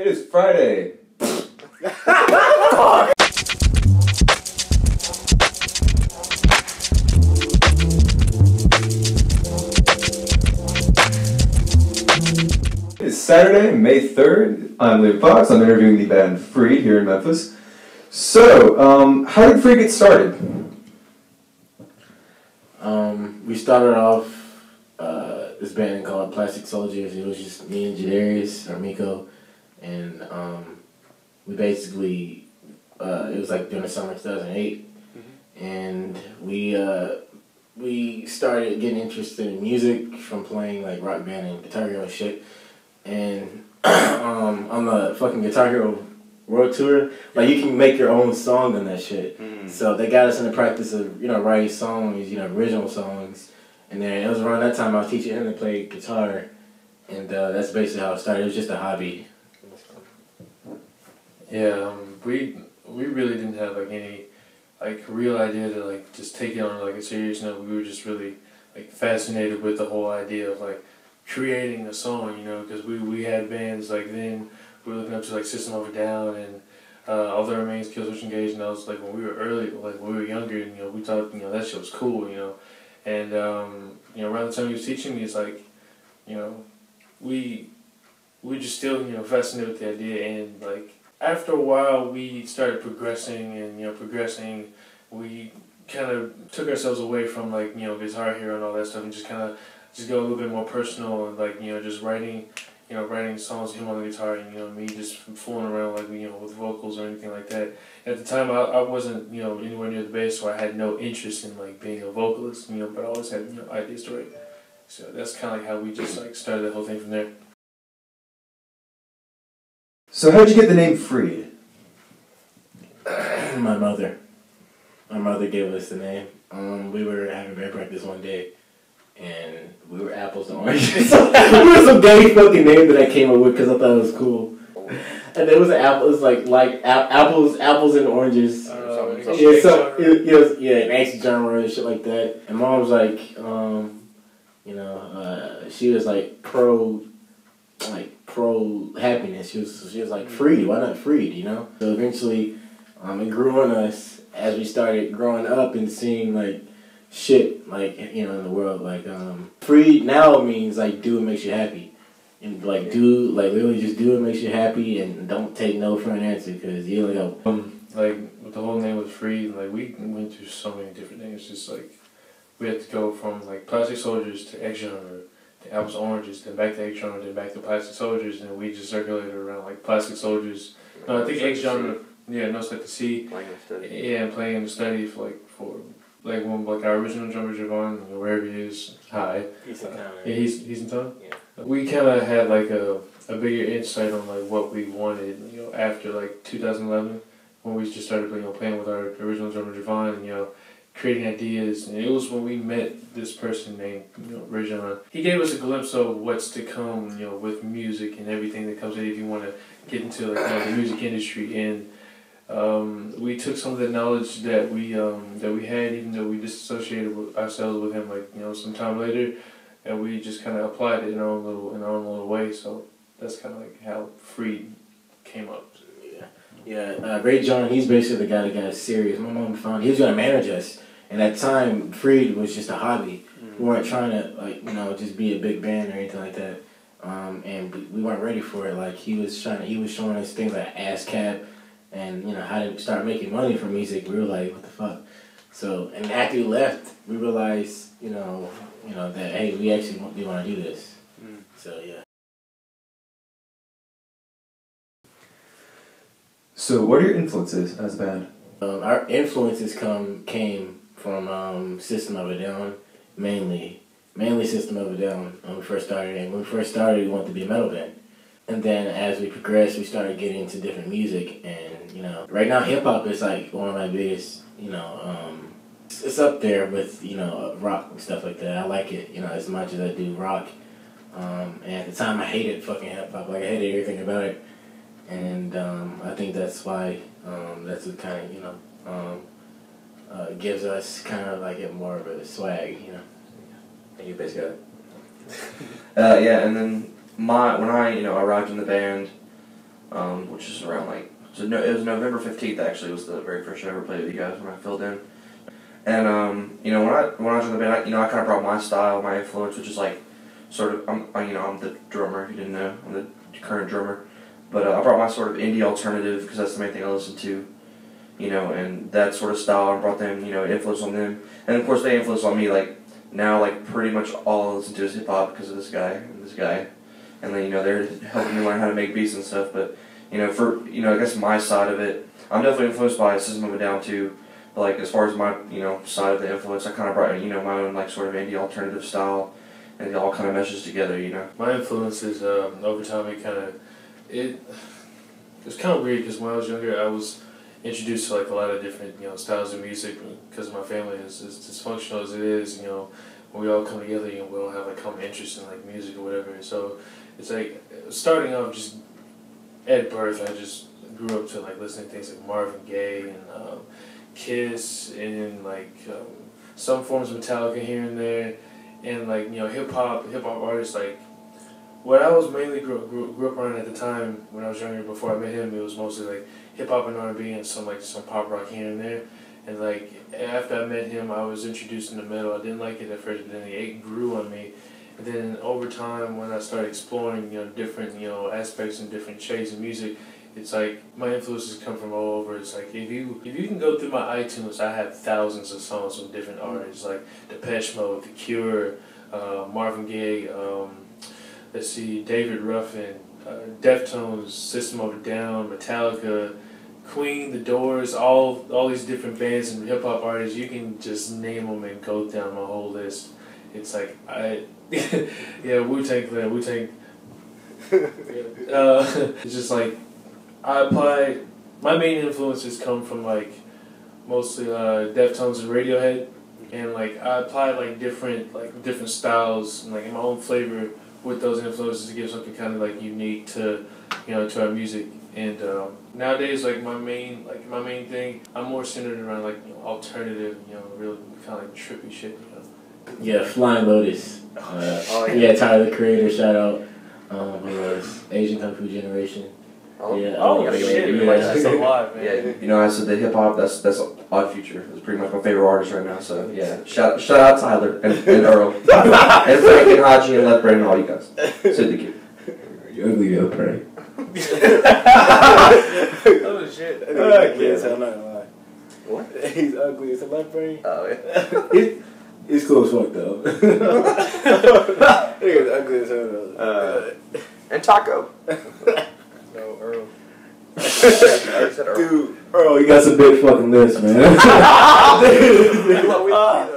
It is Friday. It is Saturday, May 3rd. I'm Liam Fox. I'm interviewing the band Freed here in Memphis. So, how did Freed get started? We started off this band called Plastic Soldiers. It was just me and Jadarius, or Miko, and we basically, it was like during the summer of 2008, and we started getting interested in music from playing like Rock Band and Guitar Hero and shit, and on the fucking Guitar Hero World Tour, like you can make your own song on that shit. So they got us in the practice of, writing songs, original songs. And then it was around that time I was teaching him to play guitar. And that's basically how it started. It was just a hobby. Yeah, we really didn't have like any real idea to like just take it on like a serious note. We were just really like fascinated with the whole idea of like creating a song, because we had bands like then. We were looking up to like System of a Down and All That Remains, Killswitch Engage, and that was like when we were early, like when we were younger, and we thought that shit was cool, and around the time he was teaching me, it's like, we just still fascinated with the idea, and like after a while we started progressing and progressing, we kind of took ourselves away from like Guitar Hero and all that stuff, and just go a little bit more personal and like just writing songs with him on the guitar and, me just fooling around like, with vocals or anything like that. At the time, I wasn't, anywhere near the bass, so I had no interest in like being a vocalist, but I always had, ideas to write. So that's kind of like how we just like started the whole thing from there. So how did you get the name Freed? My mother gave us the name. We were having band practice one day, and we were apples and oranges. It was some gay fucking name that I came up with because I thought it was cool. And there was an apple. It was like apples and oranges. Yeah, so it was an angsty genre and shit like that. And Mom was like, she was like pro happiness. She was like Freed. Why not Freed? So eventually, it grew on us as we started growing up and seeing like shit like in the world, like Freed now means like do what makes you happy, and like do like literally just do what makes you happy and don't take no for an answer, because you only got like with the whole name was Freed, like we went through so many different names. Just like we had to go from like Plastic Soldiers to X Genre to Apples and Oranges, then back to X Genre, then back to Plastic Soldiers, and we just circulated around like Plastic Soldiers. No, I think X Genre. Yeah, no, it's like the C. Playing in the study. Yeah, playing in the study for when like our original drummer Javon, wherever he is, hi. He's in town. Yeah, he's in town. Yeah. We kind of had like a bigger insight on like what we wanted, after like 2011, when we just started playing with our original drummer Javon, and creating ideas. And it was when we met this person named Rajon. He gave us a glimpse of what's to come, with music and everything that comes in if you want to get into like the music industry. And we took some of the knowledge that we had, even though we disassociated ourselves with him, like some time later, and we just kind of applied it in our own little way. So that's kind of like how Freed came up. Yeah. Ray John, he's basically the guy that got us serious. My mom found he was gonna manage us, and at the time, Freed was just a hobby. We weren't trying to just be a big band or anything like that, and we weren't ready for it. Like he was showing us things like ASCAP. And how to start making money from music. We were like, what the fuck? So, and after we left, we realized, that hey, we actually do want to do this. So yeah. So what are your influences as a band? Our influences came from System of a Down, mainly System of a Down when we first started. And when we first started, we wanted to be a metal band. And then as we progressed, we started getting into different music, and right now hip hop is like one of my biggest, it's up there with rock and stuff like that. I like it, as much as I do rock. And at the time, I hated fucking hip hop. Like I hated everything about it, and I think that's why that's what kind of gives us kind of like more of a swag, And you basically got it. Yeah, and then when I arrived in the band, which is around like, so no, it was November 15th actually was the very first show I ever played with you guys when I filled in. And you know, when I joined the band, I kind of brought my style, my influence, which is like sort of I'm the drummer. If you didn't know, I'm the current drummer. But I brought my sort of indie alternative because that's the main thing I listen to. You know, and that sort of style, I brought them, you know, influence on them, and of course they influence on me. Like now, like pretty much all I listen to is hip hop because of this guy, and then, you know, they're helping me learn how to make beats and stuff. But, you know, for, you know, I guess my side of it, I'm definitely influenced by System of a Down too. But like as far as my, you know, side of the influence, I kind of brought, you know, my own like sort of indie alternative style, and it all kind of meshes together, you know. My influence is over time it was kind of weird because when I was younger I was introduced to like a lot of different, you know, styles of music because my family is as dysfunctional as it is. You know, when we all come together, you know, we all have like common interest in like music or whatever. So it's like starting off just at birth, I just grew up to like listening to things like Marvin Gaye and Kiss and like some forms of Metallica here and there, and like, you know, hip hop artists. Like what I was mainly grew up around at the time when I was younger, before I met him, it was mostly like hip hop and R&B and some pop rock here and there. And like after I met him, I was introduced into metal. I didn't like it at first, but then it grew on me. And then over time, when I started exploring, you know, different, you know, aspects and different shades of music, it's like my influences come from all over. It's like if you can go through my iTunes, I have thousands of songs from different artists like Depeche Mode, The Cure, Marvin Gaye, let's see, David Ruffin, Deftones, System of a Down, Metallica, Queen, The Doors, all these different bands and hip hop artists. You can just name them and go down my whole list. It's like yeah, Wu-Tang Clan, Wu-Tang. It's just like I apply. My main influences come from like mostly Deftones and Radiohead, and like I apply like different styles and like my own flavor with those influences to give something kind of like unique to, you know, to our music. And nowadays, like my main thing, I'm more centered around like, you know, alternative, you know, real kind of like trippy shit, you know. Yeah, Flying Lotus. Yeah, Tyler the Creator, shout out. Who was Asian Kung Fu Generation. Oh shit, yeah. That's a lot, man. Yeah, you know, I said the hip hop. That's Odd Future. It's pretty much my favorite artist right now. So yeah, shout out Tyler and Earl and Frank and Haji and Left Brain and all you guys. Sid the Kid. You're ugly, yo, Frank. Oh shit. I can't tell, I'm not gonna lie. What? He's ugly as a left brain. Oh yeah. He's cool as fuck though. He's ugly as hell. And Taco. No, Earl. I said Earl. Dude. Bro, you got some big fucking lists, man. I love